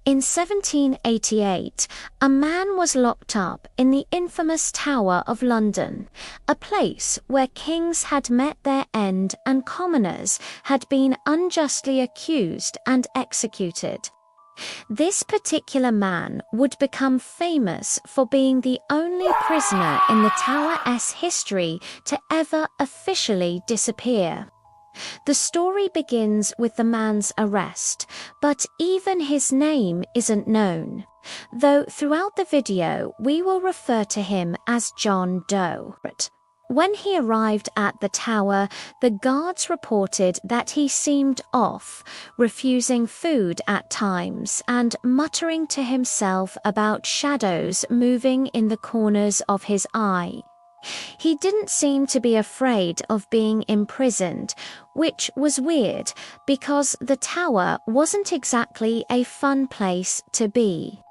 In 1788, a man was locked up in the infamous Tower of London, a place where kings had met their end and commoners had been unjustly accused and executed. This particular man would become famous for being the only prisoner in the Tower's history to ever officially disappear. The story begins with the man's arrest, but even his name isn't known, though throughout the video we will refer to him as John Doe. When he arrived at the tower, the guards reported that he seemed off, refusing food at times and muttering to himself about shadows moving in the corners of his eye. He didn't seem to be afraid of being imprisoned, which was weird because the tower wasn't exactly a fun place to be.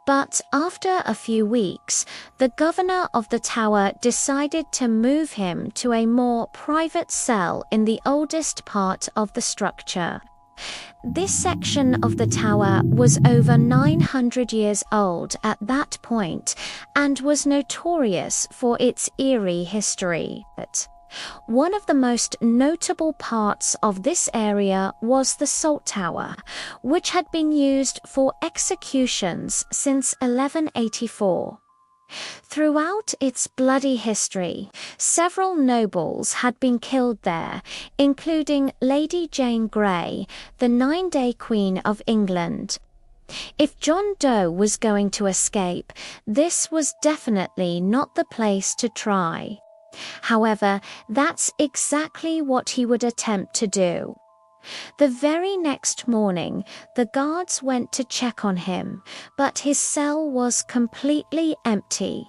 But after a few weeks, the governor of the tower decided to move him to a more private cell in the oldest part of the structure. This section of the tower was over 900 years old at that point and was notorious for its eerie history. One of the most notable parts of this area was the Salt Tower, which had been used for executions since 1184. Throughout its bloody history, several nobles had been killed there, including Lady Jane Grey, the 9-day Queen of England. If John Doe was going to escape, this was definitely not the place to try. However, that's exactly what he would attempt to do. The very next morning, the guards went to check on him, but his cell was completely empty.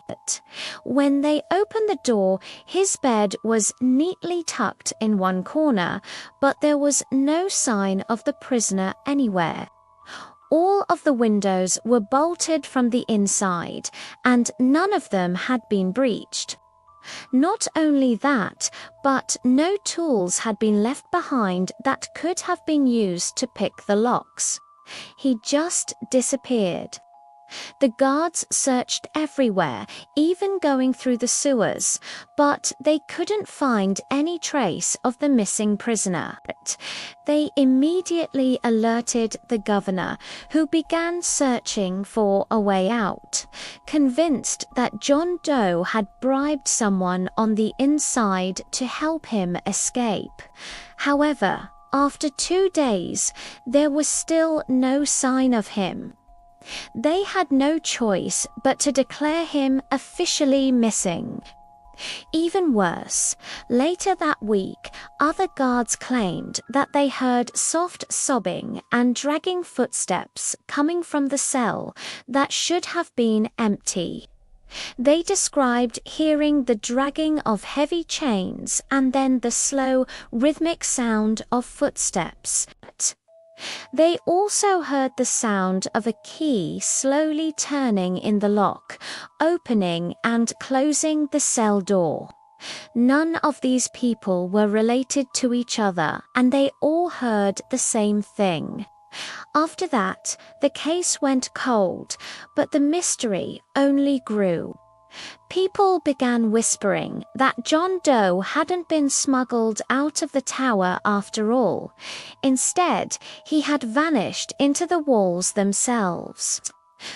When they opened the door, his bed was neatly tucked in one corner, but there was no sign of the prisoner anywhere. All of the windows were bolted from the inside, and none of them had been breached. Not only that, but no tools had been left behind that could have been used to pick the locks. He just disappeared. The guards searched everywhere, even going through the sewers, but they couldn't find any trace of the missing prisoner. They immediately alerted the governor, who began searching for a way out, convinced that John Doe had bribed someone on the inside to help him escape. However, after 2 days, there was still no sign of him. They had no choice but to declare him officially missing. Even worse, later that week, other guards claimed that they heard soft sobbing and dragging footsteps coming from the cell that should have been empty. They described hearing the dragging of heavy chains and then the slow, rhythmic sound of footsteps. They also heard the sound of a key slowly turning in the lock, opening and closing the cell door. None of these people were related to each other, and they all heard the same thing. After that, the case went cold, but the mystery only grew. People began whispering that John Doe hadn't been smuggled out of the tower after all. Instead, he had vanished into the walls themselves.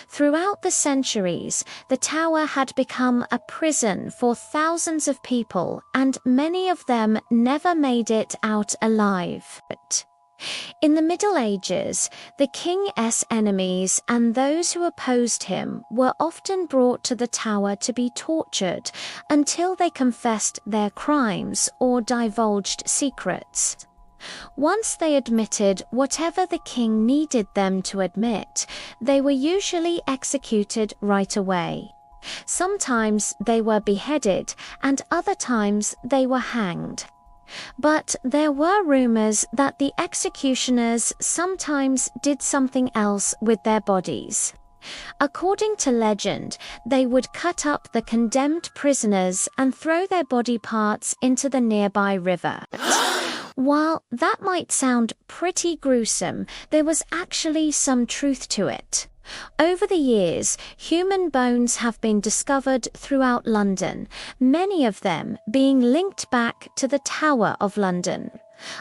Throughout the centuries, the tower had become a prison for thousands of people, and many of them never made it out alive. In the Middle Ages, the king's enemies and those who opposed him were often brought to the tower to be tortured until they confessed their crimes or divulged secrets. Once they admitted whatever the king needed them to admit, they were usually executed right away. Sometimes they were beheaded, and other times they were hanged. But there were rumors that the executioners sometimes did something else with their bodies. According to legend, they would cut up the condemned prisoners and throw their body parts into the nearby river. While that might sound pretty gruesome, there was actually some truth to it. Over the years, human bones have been discovered throughout London, many of them being linked back to the Tower of London.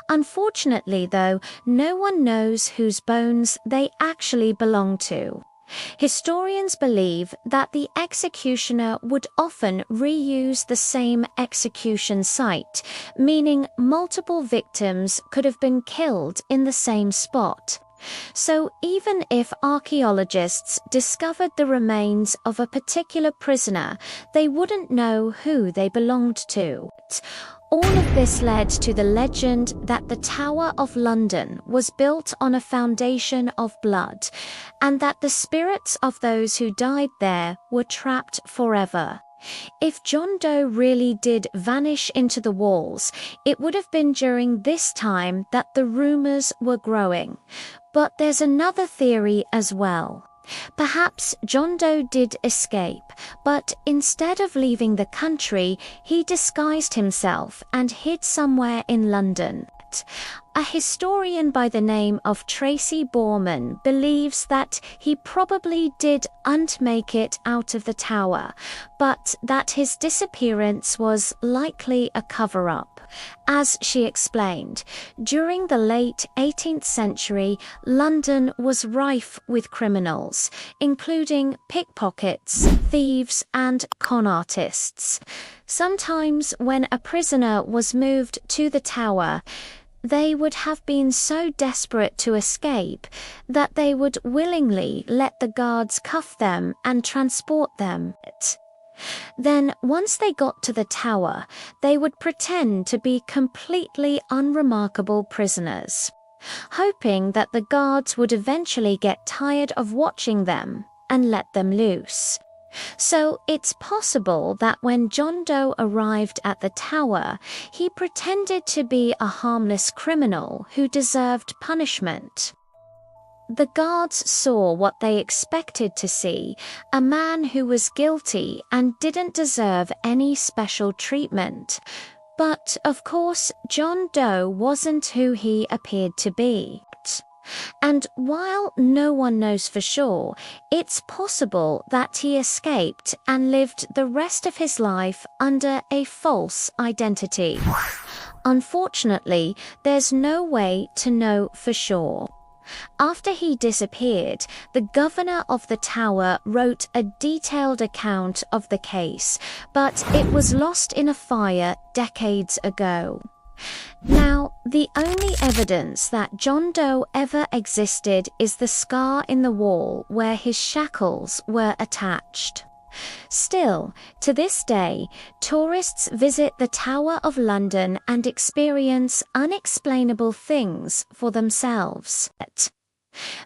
Unfortunately, though, no one knows whose bones they actually belong to. Historians believe that the executioner would often reuse the same execution site, meaning multiple victims could have been killed in the same spot. So even if archaeologists discovered the remains of a particular prisoner, they wouldn't know who they belonged to. All of this led to the legend that the Tower of London was built on a foundation of blood, and that the spirits of those who died there were trapped forever. If John Doe really did vanish into the walls, it would have been during this time that the rumors were growing. But there's another theory as well. Perhaps John Doe did escape, but instead of leaving the country, he disguised himself and hid somewhere in London. A historian by the name of Tracy Borman believes that he probably didn't make it out of the tower, but that his disappearance was likely a cover-up. As she explained, during the late 18th century, London was rife with criminals, including pickpockets, thieves, and con artists. Sometimes when a prisoner was moved to the tower, they would have been so desperate to escape that they would willingly let the guards cuff them and transport them. Then, once they got to the tower, they would pretend to be completely unremarkable prisoners, hoping that the guards would eventually get tired of watching them and let them loose. So it's possible that when John Doe arrived at the tower, he pretended to be a harmless criminal who deserved punishment. The guards saw what they expected to see, a man who was guilty and didn't deserve any special treatment. But, of course, John Doe wasn't who he appeared to be. And while no one knows for sure, it's possible that he escaped and lived the rest of his life under a false identity. Unfortunately, there's no way to know for sure. After he disappeared, the governor of the tower wrote a detailed account of the case, but it was lost in a fire decades ago. Now, the only evidence that John Doe ever existed is the scar in the wall where his shackles were attached. Still, to this day, tourists visit the Tower of London and experience unexplainable things for themselves.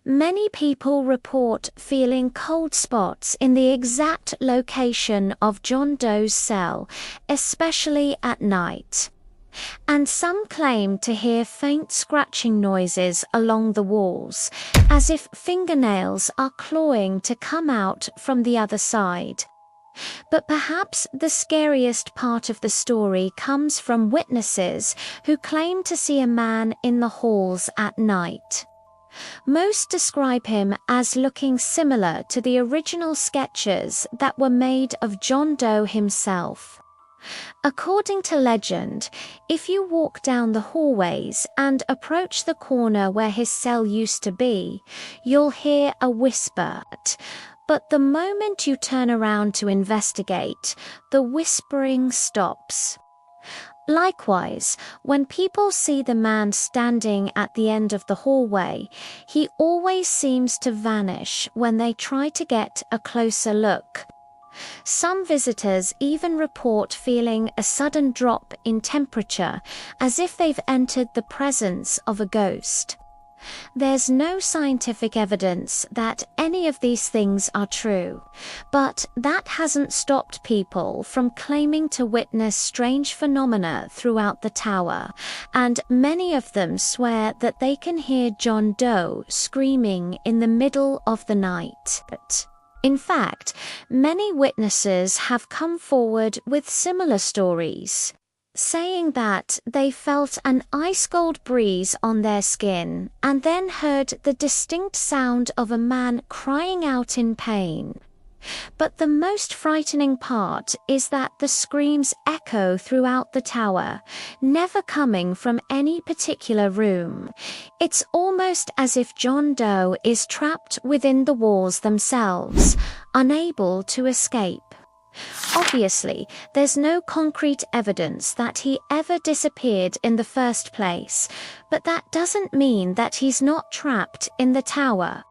Many people report feeling cold spots in the exact location of John Doe's cell, especially at night. And some claim to hear faint scratching noises along the walls, as if fingernails are clawing to come out from the other side. But perhaps the scariest part of the story comes from witnesses who claim to see a man in the halls at night. Most describe him as looking similar to the original sketches that were made of John Doe himself. According to legend, if you walk down the hallways and approach the corner where his cell used to be, you'll hear a whisper. But the moment you turn around to investigate, the whispering stops. Likewise, when people see the man standing at the end of the hallway, he always seems to vanish when they try to get a closer look. Some visitors even report feeling a sudden drop in temperature, as if they've entered the presence of a ghost. There's no scientific evidence that any of these things are true, but that hasn't stopped people from claiming to witness strange phenomena throughout the tower, and many of them swear that they can hear John Doe screaming in the middle of the night. In fact, many witnesses have come forward with similar stories. saying that they felt an ice-cold breeze on their skin and then heard the distinct sound of a man crying out in pain. But the most frightening part is that the screams echo throughout the tower, never coming from any particular room. It's almost as if John Doe is trapped within the walls themselves, unable to escape. Obviously, there's no concrete evidence that he ever disappeared in the first place, but that doesn't mean that he's not trapped in the tower.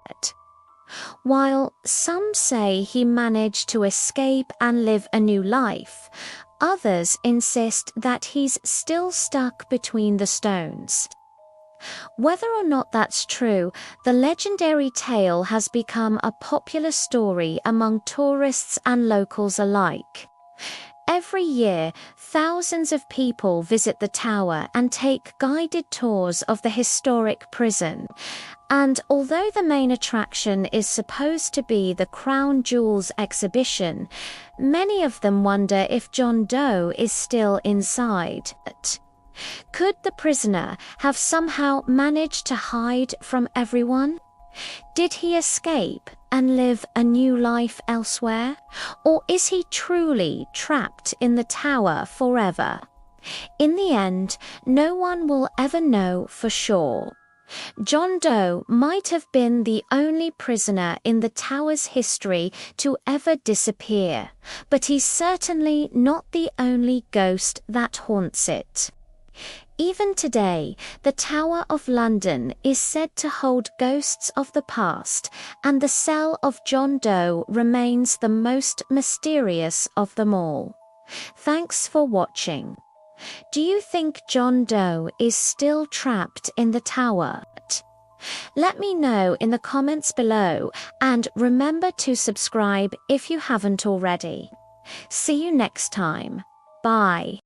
While some say he managed to escape and live a new life, others insist that he's still stuck between the stones. Whether or not that's true, the legendary tale has become a popular story among tourists and locals alike. Every year, thousands of people visit the tower and take guided tours of the historic prison. And although the main attraction is supposed to be the Crown Jewels exhibition, many of them wonder if John Doe is still inside. Could the prisoner have somehow managed to hide from everyone? Did he escape and live a new life elsewhere? Or is he truly trapped in the tower forever? In the end, no one will ever know for sure. John Doe might have been the only prisoner in the tower's history to ever disappear, but he's certainly not the only ghost that haunts it. Even today, the Tower of London is said to hold ghosts of the past, and the cell of John Doe remains the most mysterious of them all. Thanks for watching. Do you think John Doe is still trapped in the tower? Let me know in the comments below, and remember to subscribe if you haven't already. See you next time. Bye.